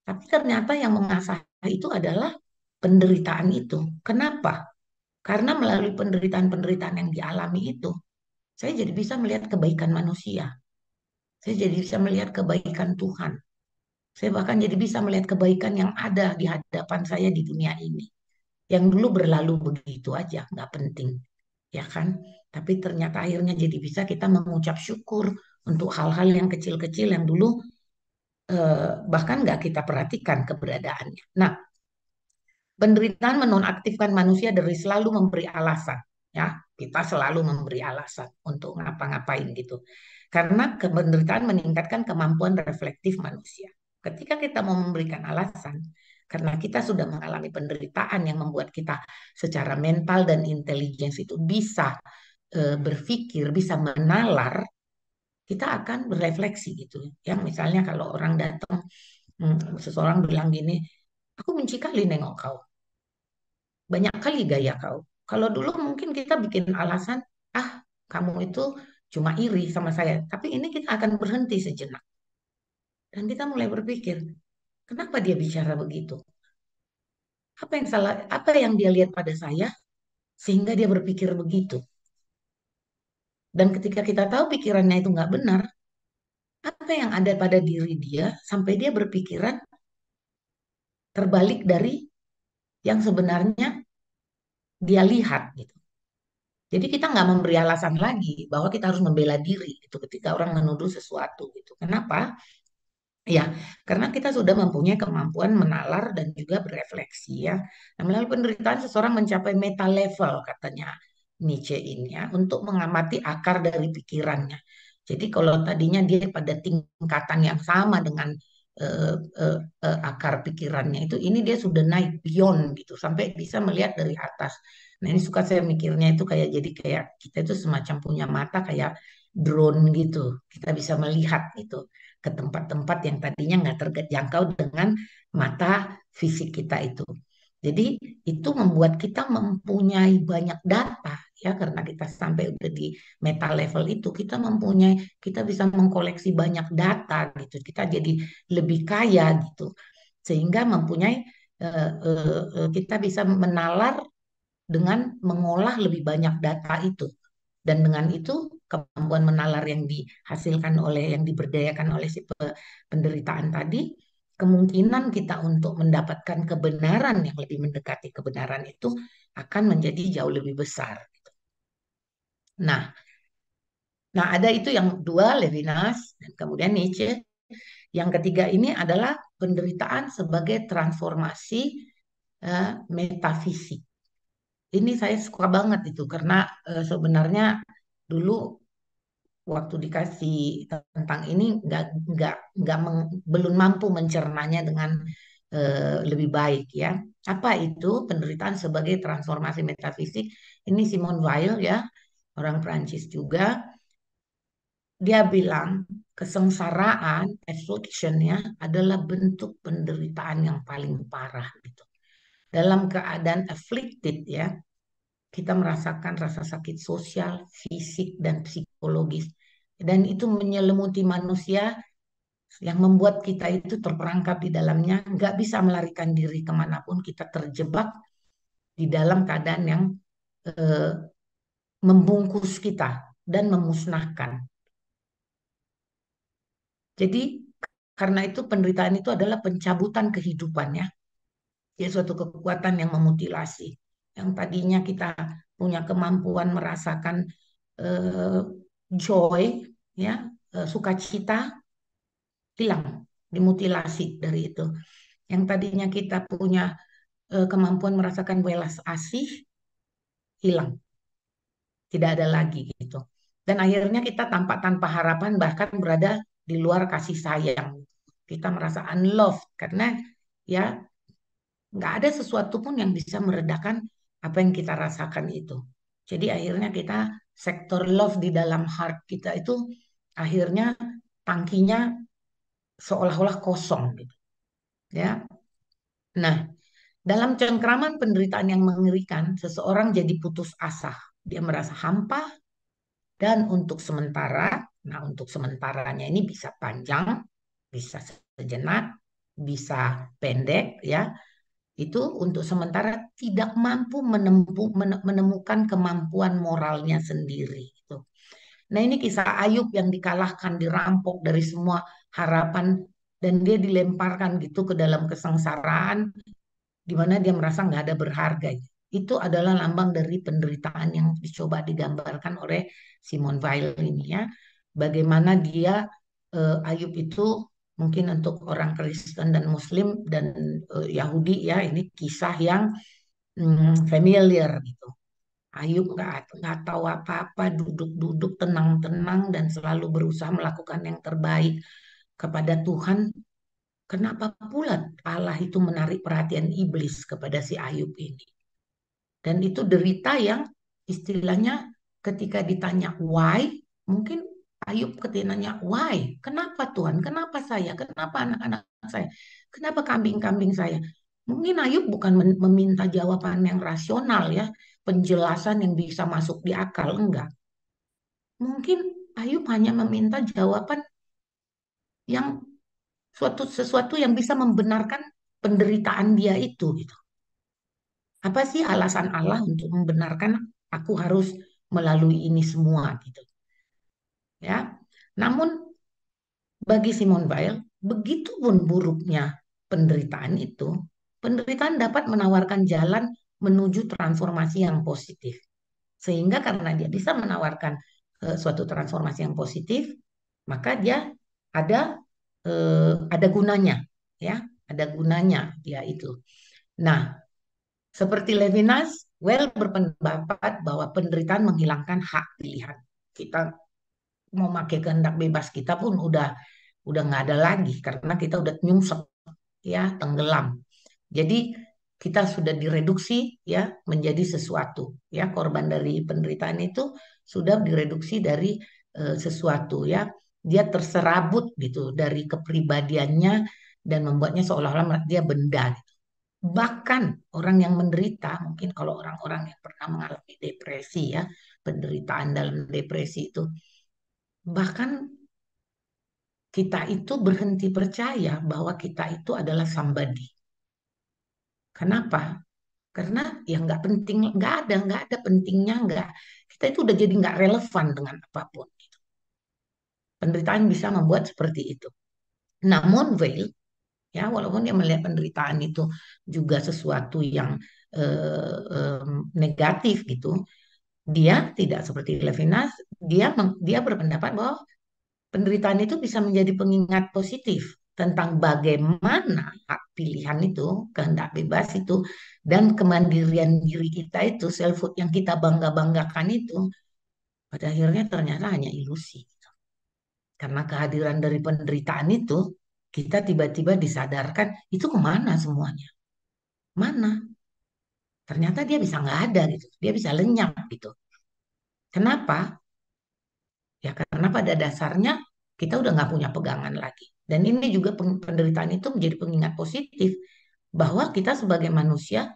Tapi ternyata yang mengasah itu adalah penderitaan itu. Kenapa? Karena melalui penderitaan-penderitaan yang dialami itu, saya jadi bisa melihat kebaikan manusia. Saya jadi bisa melihat kebaikan Tuhan. Saya bahkan jadi bisa melihat kebaikan yang ada di hadapan saya di dunia ini. Yang dulu berlalu begitu aja, nggak penting. Ya kan? Tapi ternyata akhirnya jadi bisa kita mengucap syukur untuk hal-hal yang kecil-kecil yang dulu bahkan nggak kita perhatikan keberadaannya. Nah, penderitaan menonaktifkan manusia dari selalu memberi alasan. Ya, kita selalu memberi alasan untuk ngapa-ngapain gitu. Karena penderitaan meningkatkan kemampuan reflektif manusia. Ketika kita mau memberikan alasan, karena kita sudah mengalami penderitaan yang membuat kita secara mental dan intelijen itu bisa berpikir, bisa menalar, kita akan berefleksi gitu. Yang misalnya kalau orang datang, seseorang bilang gini, aku benci kali nengok kau. Banyak kali gaya kau. Kalau dulu mungkin kita bikin alasan, ah kamu itu cuma iri sama saya. Tapi ini kita akan berhenti sejenak. Dan kita mulai berpikir, kenapa dia bicara begitu? Apa yang salah, apa yang dia lihat pada saya sehingga dia berpikir begitu? Dan ketika kita tahu pikirannya itu nggak benar, apa yang ada pada diri dia sampai dia berpikiran terbalik dari yang sebenarnya dia lihat gitu. Jadi kita nggak memberi alasan lagi bahwa kita harus membela diri itu ketika orang menuduh sesuatu gitu. Kenapa? Ya, karena kita sudah mempunyai kemampuan menalar dan juga berefleksi ya. Nah, melalui penderitaan seseorang mencapai meta level katanya Nietzsche ini ya, untuk mengamati akar dari pikirannya. Jadi kalau tadinya dia pada tingkatan yang sama dengan eh, akar pikirannya itu, ini dia sudah naik beyond gitu, sampai bisa melihat dari atas. Nah, ini suka saya mikirnya itu kayak jadi kayak kita itu semacam punya mata kayak drone gitu. Kita bisa melihat itu ke tempat-tempat yang tadinya nggak terjangkau dengan mata fisik kita itu. Jadi itu membuat kita mempunyai banyak data ya, karena kita sampai udah di meta level itu kita mempunyai, kita bisa mengkoleksi banyak data gitu, kita jadi lebih kaya gitu, sehingga mempunyai kita bisa menalar dengan mengolah lebih banyak data itu. Dan dengan itu kemampuan menalar yang dihasilkan oleh, yang diberdayakan oleh si penderitaan tadi, kemungkinan kita untuk mendapatkan kebenaran yang lebih mendekati kebenaran itu akan menjadi jauh lebih besar. Nah, nah ada itu yang dua, Levinas dan kemudian Nietzsche. Yang ketiga ini adalah penderitaan sebagai transformasi metafisik. Ini saya suka banget itu karena sebenarnya dulu waktu dikasih tentang ini belum mampu mencernanya dengan lebih baik ya. Apa itu penderitaan sebagai transformasi metafisik? Ini Simone Weil ya, orang Prancis juga. Dia bilang kesengsaraan, affliction ya, adalah bentuk penderitaan yang paling parah gitu. Dalam keadaan afflicted ya, kita merasakan rasa sakit sosial, fisik, dan psikologis. Dan itu menyelimuti manusia yang membuat kita itu terperangkap di dalamnya, nggak bisa melarikan diri kemanapun, kita terjebak di dalam keadaan yang eh, membungkus kita dan memusnahkan. Jadi karena itu penderitaan itu adalah pencabutan kehidupannya, ya suatu kekuatan yang memutilasi. Yang tadinya kita punya kemampuan merasakan eh, joy, ya, sukacita, hilang, dimutilasi dari itu. Yang tadinya kita punya kemampuan merasakan welas asih, hilang, tidak ada lagi gitu. Dan akhirnya kita tanpa harapan bahkan berada di luar kasih sayang. Kita merasa unloved karena ya nggak ada sesuatu pun yang bisa meredakan apa yang kita rasakan itu. Jadi akhirnya kita sektor love di dalam heart kita itu akhirnya tangkinya seolah-olah kosong gitu. Ya. Nah, dalam cengkraman penderitaan yang mengerikan, seseorang jadi putus asa. Dia merasa hampa dan untuk sementara, nah untuk sementaranya ini bisa panjang, bisa sejenak, bisa pendek ya. Itu untuk sementara tidak mampu menemukan kemampuan moralnya sendiri. Gitu. Nah ini kisah Ayub yang dikalahkan, dirampok dari semua harapan dan dia dilemparkan gitu ke dalam kesengsaraan di mana dia merasa nggak ada berharga. Itu adalah lambang dari penderitaan yang dicoba digambarkan oleh Simone Weil ini ya. Bagaimana dia Ayub itu mungkin untuk orang Kristen dan Muslim dan Yahudi ya ini kisah yang familiar gitu. Ayub nggak tahu apa-apa, duduk-duduk tenang-tenang dan selalu berusaha melakukan yang terbaik kepada Tuhan. Kenapa pula Allah itu menarik perhatian iblis kepada si Ayub ini? Dan itu derita yang istilahnya ketika ditanya why, mungkin Ayub ketika nanya why, kenapa Tuhan, kenapa saya, kenapa anak-anak saya, kenapa kambing-kambing saya? Mungkin Ayub bukan meminta jawaban yang rasional ya, penjelasan yang bisa masuk di akal, enggak. Mungkin Ayub hanya meminta jawaban yang sesuatu yang bisa membenarkan penderitaan dia itu gitu. Apa sih alasan Allah untuk membenarkan aku harus melalui ini semua gitu ya. Namun bagi Simone Weil, begitu pun buruknya penderitaan itu, penderitaan dapat menawarkan jalan menuju transformasi yang positif. Sehingga karena dia bisa menawarkan suatu transformasi yang positif, maka dia ada ada gunanya, ya, ada gunanya dia itu. Nah, seperti Levinas, Well berpendapat bahwa penderitaan menghilangkan hak pilihan. Kita mau pakai kehendak bebas kita pun udah nggak ada lagi karena kita udah nyungsep, ya, tenggelam. Jadi kita sudah direduksi, ya, menjadi sesuatu, ya, korban dari penderitaan itu sudah direduksi dari sesuatu, ya, dia terserabut gitu dari kepribadiannya dan membuatnya seolah-olah dia benda gitu. Bahkan orang yang menderita, mungkin kalau orang-orang yang pernah mengalami depresi, ya, penderitaan dalam depresi itu, bahkan kita itu berhenti percaya bahwa kita itu adalah somebody. Kenapa? Karena ya nggak penting, nggak ada pentingnya, nggak. Kita itu udah jadi nggak relevan dengan apapun. Penderitaan bisa membuat seperti itu. Namun Veil, ya, walaupun dia melihat penderitaan itu juga sesuatu yang negatif gitu, dia tidak seperti Levinas. Dia berpendapat bahwa penderitaan itu bisa menjadi pengingat positif tentang bagaimana hak pilihan itu, kehendak bebas itu, dan kemandirian diri kita itu, selfhood yang kita bangga-banggakan itu, pada akhirnya ternyata hanya ilusi. Karena kehadiran dari penderitaan itu, kita tiba-tiba disadarkan, itu kemana semuanya? Mana? Ternyata dia bisa nggak ada gitu. Dia bisa lenyap gitu. Kenapa? Ya karena pada dasarnya kita udah nggak punya pegangan lagi. Dan ini juga penderitaan itu menjadi pengingat positif bahwa kita sebagai manusia,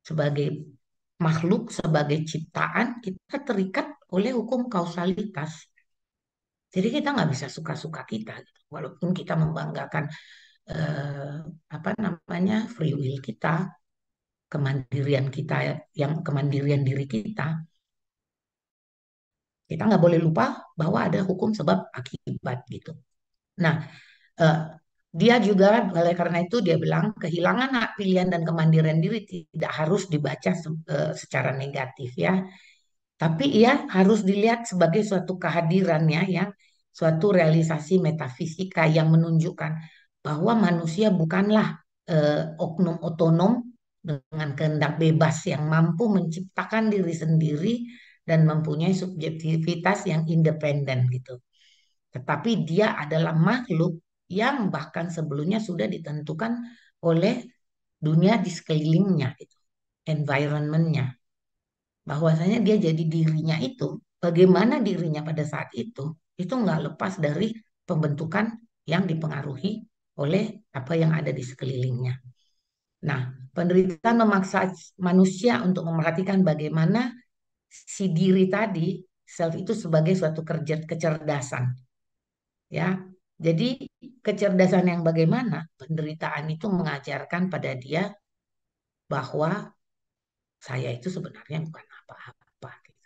sebagai makhluk, sebagai ciptaan, kita terikat oleh hukum kausalitas. Jadi kita nggak bisa suka-suka kita, gitu. Walaupun kita membanggakan eh, apa namanya free will kita, kemandirian kita, yang kemandirian diri kita, kita nggak boleh lupa bahwa ada hukum sebab akibat gitu. Nah, eh, dia juga oleh karena itu dia bilang kehilangan hak pilihan dan kemandirian diri tidak harus dibaca secara negatif, ya, tapi ia harus dilihat sebagai suatu kehadirannya, ya, suatu realisasi metafisika yang menunjukkan bahwa manusia bukanlah oknum otonom dengan kehendak bebas yang mampu menciptakan diri sendiri dan mempunyai subjektivitas yang independen gitu. Tetapi dia adalah makhluk yang bahkan sebelumnya sudah ditentukan oleh dunia di sekelilingnya, gitu, environmentnya. Bahwasanya dia jadi dirinya itu, bagaimana dirinya pada saat itu nggak lepas dari pembentukan yang dipengaruhi oleh apa yang ada di sekelilingnya. Nah, penderitaan memaksa manusia untuk memperhatikan bagaimana si diri tadi, self itu sebagai suatu kecerdasan, ya. Jadi kecerdasan yang bagaimana penderitaan itu mengajarkan pada dia bahwa saya itu sebenarnya bukan apa-apa, gitu.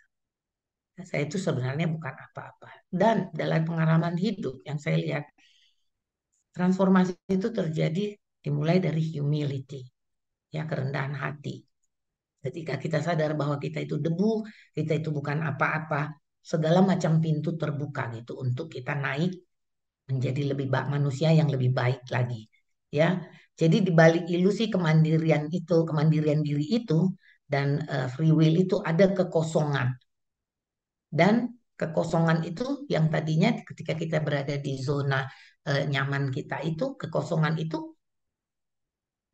Saya itu sebenarnya bukan apa-apa. Dan dalam pengalaman hidup yang saya lihat, transformasi itu terjadi dimulai dari humility, ya, kerendahan hati. Ketika kita sadar bahwa kita itu debu, kita itu bukan apa-apa, segala macam pintu terbuka gitu untuk kita naik menjadi lebih baik, manusia yang lebih baik lagi, ya. Jadi di balik ilusi kemandirian itu, kemandirian diri itu dan free will itu ada kekosongan. Dan kekosongan itu yang tadinya ketika kita berada di zona nyaman kita itu, kekosongan itu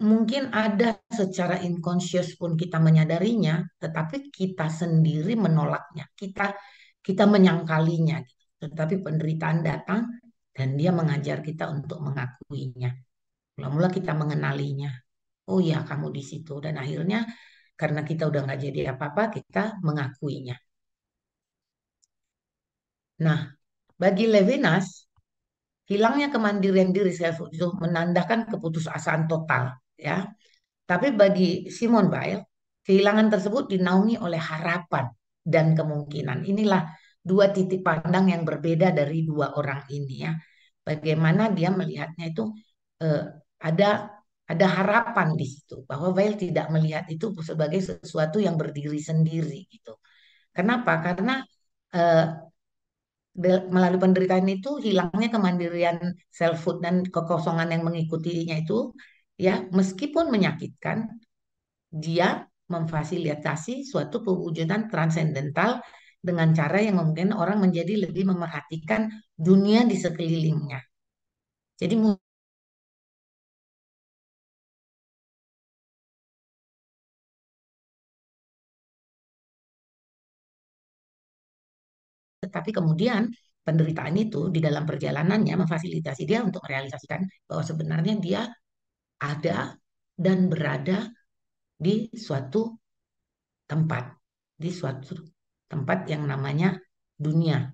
mungkin ada secara unconscious pun kita menyadarinya, tetapi kita sendiri menolaknya. Kita menyangkalinya, gitu. Tetapi penderitaan datang dan dia mengajar kita untuk mengakuinya. Mula-mula kita mengenalinya. Oh ya, kamu di situ. Dan akhirnya karena kita udah nggak jadi apa-apa, kita mengakuinya. Nah, bagi Levinas, hilangnya kemandirian diri self itu menandakan keputusasaan total, ya. Tapi bagi Simone Weil, kehilangan tersebut dinaungi oleh harapan dan kemungkinan. Inilah dua titik pandang yang berbeda dari dua orang ini, ya. Bagaimana dia melihatnya itu eh, ada ada harapan di situ bahwa Weil tidak melihat itu sebagai sesuatu yang berdiri sendiri gitu. Kenapa? Karena eh, melalui penderitaan itu hilangnya kemandirian selfhood dan kekosongan yang mengikutinya itu, ya meskipun menyakitkan, dia memfasilitasi suatu pewujudan transendental dengan cara yang memungkinkan orang menjadi lebih memerhatikan dunia di sekelilingnya. Jadi tetapi kemudian penderitaan itu di dalam perjalanannya memfasilitasi dia untuk merealisasikan bahwa sebenarnya dia ada dan berada di suatu tempat, di suatu tempat yang namanya dunia.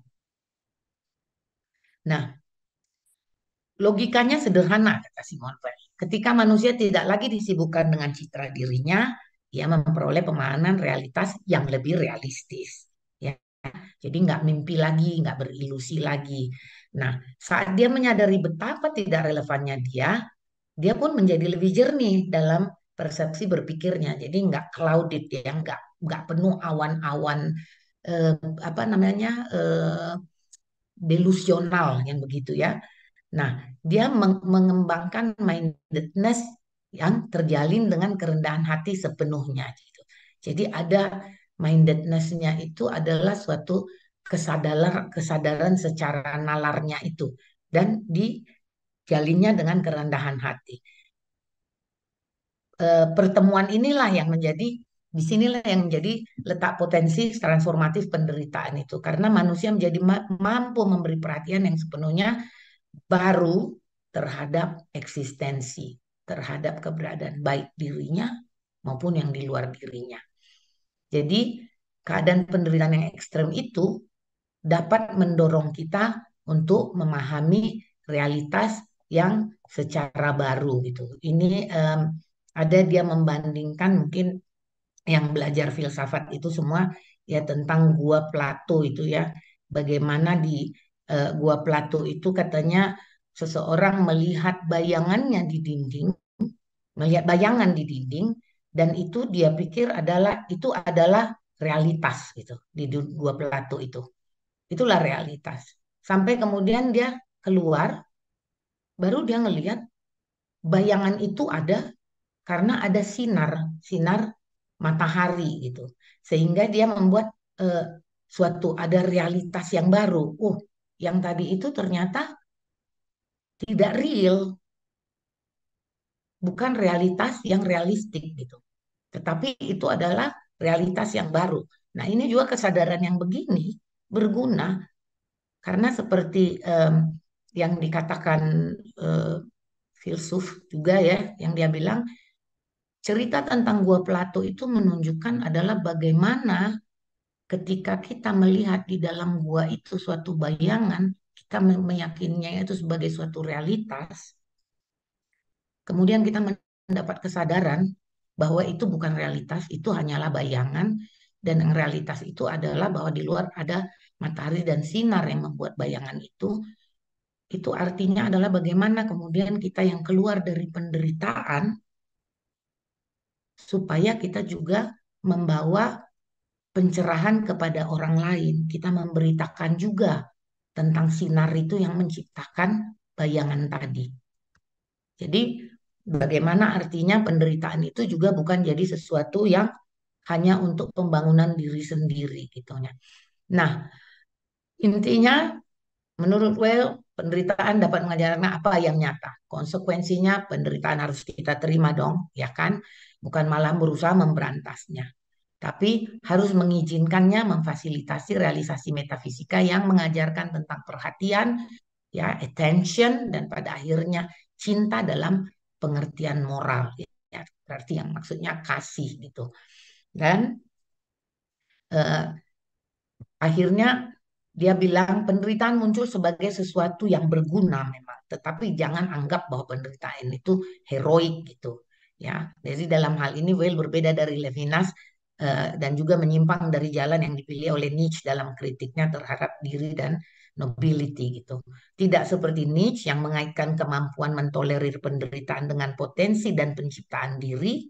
Nah, logikanya sederhana, kata Simon Weil. Ketika manusia tidak lagi disibukkan dengan citra dirinya, ia memperoleh pemahaman realitas yang lebih realistis. Ya, jadi nggak mimpi lagi, nggak berilusi lagi. Nah, saat dia menyadari betapa tidak relevannya dia pun menjadi lebih jernih dalam persepsi berpikirnya. Jadi nggak clouded ya, nggak penuh awan-awan eh, apa namanya delusional yang begitu ya. Nah, dia mengembangkan mindedness yang terjalin dengan kerendahan hati sepenuhnya gitu. Jadi ada mindedness-nya itu adalah suatu kesadaran secara nalarnya itu dan dijalinnya dengan kerendahan hati. Pertemuan inilah yang menjadi di sinilah yang menjadi letak potensi transformatif penderitaan itu karena manusia menjadi mampu memberi perhatian yang sepenuhnya baru terhadap eksistensi, terhadap keberadaan baik dirinya maupun yang di luar dirinya. Jadi keadaan penderitaan yang ekstrem itu dapat mendorong kita untuk memahami realitas yang secara baru gitu. Ini ada dia membandingkan mungkin yang belajar filsafat itu semua ya tentang gua Plato itu ya. Bagaimana di gua Plato itu katanya seseorang melihat bayangannya di dinding, melihat bayangan di dinding dan itu dia pikir itu adalah realitas gitu di gua Plato itu. Itulah realitas. Sampai kemudian dia keluar, baru dia ngelihat bayangan itu ada karena ada sinar matahari gitu. Sehingga dia membuat eh, suatu ada realitas yang baru. Yang tadi itu ternyata tidak real, bukan realitas yang realistik gitu. Tetapi itu adalah realitas yang baru. Nah, ini juga kesadaran yang begini berguna karena seperti yang dikatakan eh, filsuf juga ya, yang dia bilang cerita tentang Gua Plato itu menunjukkan adalah bagaimana ketika kita melihat di dalam gua itu suatu bayangan, kita meyakininya itu sebagai suatu realitas, kemudian kita mendapat kesadaran bahwa itu bukan realitas, itu hanyalah bayangan, dan yang realitas itu adalah bahwa di luar ada matahari dan sinar yang membuat bayangan itu artinya adalah bagaimana kemudian kita yang keluar dari penderitaan, supaya kita juga membawa pencerahan kepada orang lain. Kita memberitakan juga tentang sinar itu yang menciptakan bayangan tadi. Jadi bagaimana artinya penderitaan itu juga bukan jadi sesuatu yang hanya untuk pembangunan diri sendiri gitu ya. Nah, intinya menurut Well, penderitaan dapat mengajarkan apa yang nyata. Konsekuensinya penderitaan harus kita terima dong, ya kan? Bukan malah berusaha memberantasnya. Tapi harus mengizinkannya memfasilitasi realisasi metafisika yang mengajarkan tentang perhatian, ya, attention, dan pada akhirnya cinta dalam pengertian moral, ya, berarti yang maksudnya kasih gitu. Dan eh, akhirnya dia bilang penderitaan muncul sebagai sesuatu yang berguna memang, tetapi jangan anggap bahwa penderitaan itu heroik gitu. Ya, jadi dalam hal ini Weil berbeda dari Levinas dan juga menyimpang dari jalan yang dipilih oleh Nietzsche dalam kritiknya terhadap diri dan nobility gitu. Tidak seperti Nietzsche yang mengaitkan kemampuan mentolerir penderitaan dengan potensi dan penciptaan diri,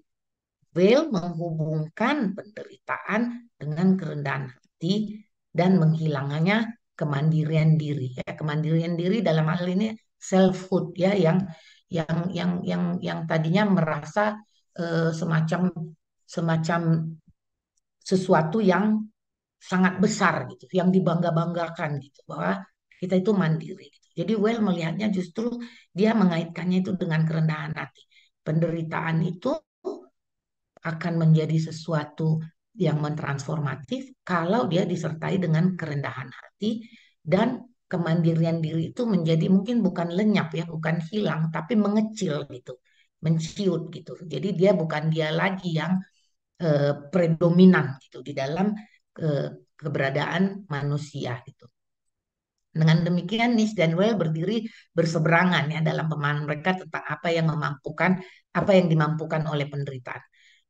Weil menghubungkan penderitaan dengan kerendahan hati dan menghilangnya kemandirian diri. Ya, kemandirian diri dalam hal ini selfhood ya, yang tadinya merasa semacam semacam sesuatu yang sangat besar gitu, yang dibangga-banggakan gitu, bahwa kita itu mandiri gitu. Jadi Well melihatnya justru dia mengaitkannya itu dengan kerendahan hati. Penderitaan itu akan menjadi sesuatu yang mentransformatif kalau dia disertai dengan kerendahan hati, dan kemandirian diri itu menjadi mungkin bukan lenyap ya, bukan hilang, tapi mengecil gitu, menciut gitu. Jadi dia bukan dia lagi yang predominan gitu di dalam keberadaan manusia gitu. Dengan demikian Nietzsche dan Well berdiri berseberangan ya dalam pemahaman mereka tentang apa yang dimampukan oleh penderitaan.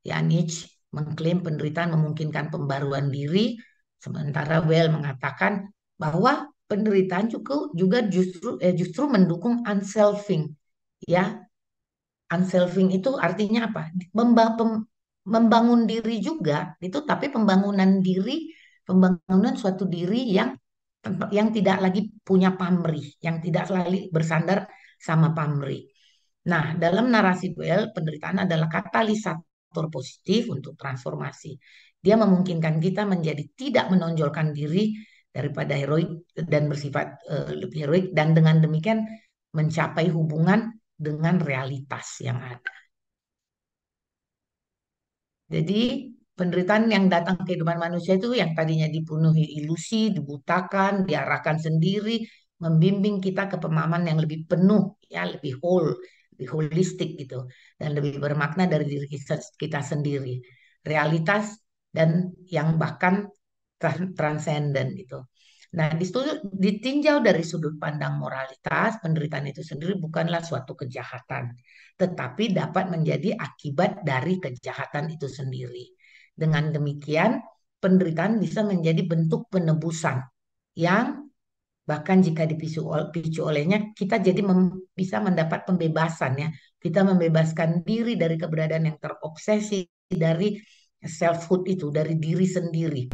Ya, Nietzsche mengklaim penderitaan memungkinkan pembaruan diri, sementara Well mengatakan bahwa penderitaan juga justru mendukung unselfing. Ya, unselfing itu artinya apa? Membangun diri juga itu, tapi pembangunan suatu diri yang tidak lagi punya pamrih, yang tidak selalu bersandar sama pamrih. Nah, dalam narasi duel, penderitaan adalah katalisator positif untuk transformasi. Dia memungkinkan kita menjadi tidak menonjolkan diri daripada heroik dan bersifat lebih heroik, dan dengan demikian mencapai hubungan dengan realitas yang ada. Jadi penderitaan yang datang ke kehidupan manusia itu yang tadinya dipenuhi ilusi, dibutakan, diarahkan sendiri, membimbing kita ke pemahaman yang lebih penuh, ya lebih whole, lebih holistik gitu, dan lebih bermakna dari diri kita sendiri, realitas dan yang bahkan transenden gitu. Nah, ditinjau dari sudut pandang moralitas, penderitaan itu sendiri bukanlah suatu kejahatan, tetapi dapat menjadi akibat dari kejahatan itu sendiri. Dengan demikian, penderitaan bisa menjadi bentuk penebusan yang bahkan jika dipicu olehnya, kita jadi bisa mendapat pembebasan ya. Kita membebaskan diri dari keberadaan yang terobsesi dari selfhood itu, dari diri sendiri.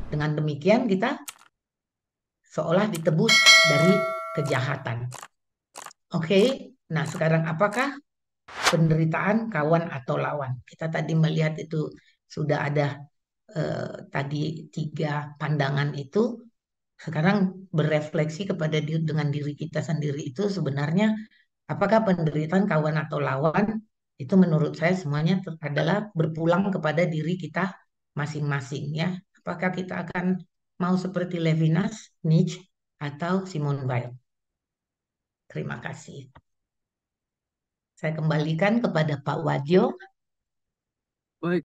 Dengan demikian kita seolah ditebus dari kejahatan. Oke, nah sekarang apakah penderitaan kawan atau lawan? Kita tadi melihat itu sudah ada tadi 3 pandangan itu. Sekarang berefleksi kepada dengan diri kita sendiri itu sebenarnya apakah penderitaan kawan atau lawan? Itu menurut saya semuanya adalah berpulang kepada diri kita masing-masing ya. Apakah kita akan mau seperti Levinas, Nietzsche, atau Simone Weil? Terima kasih. Saya kembalikan kepada Pak Wadyo.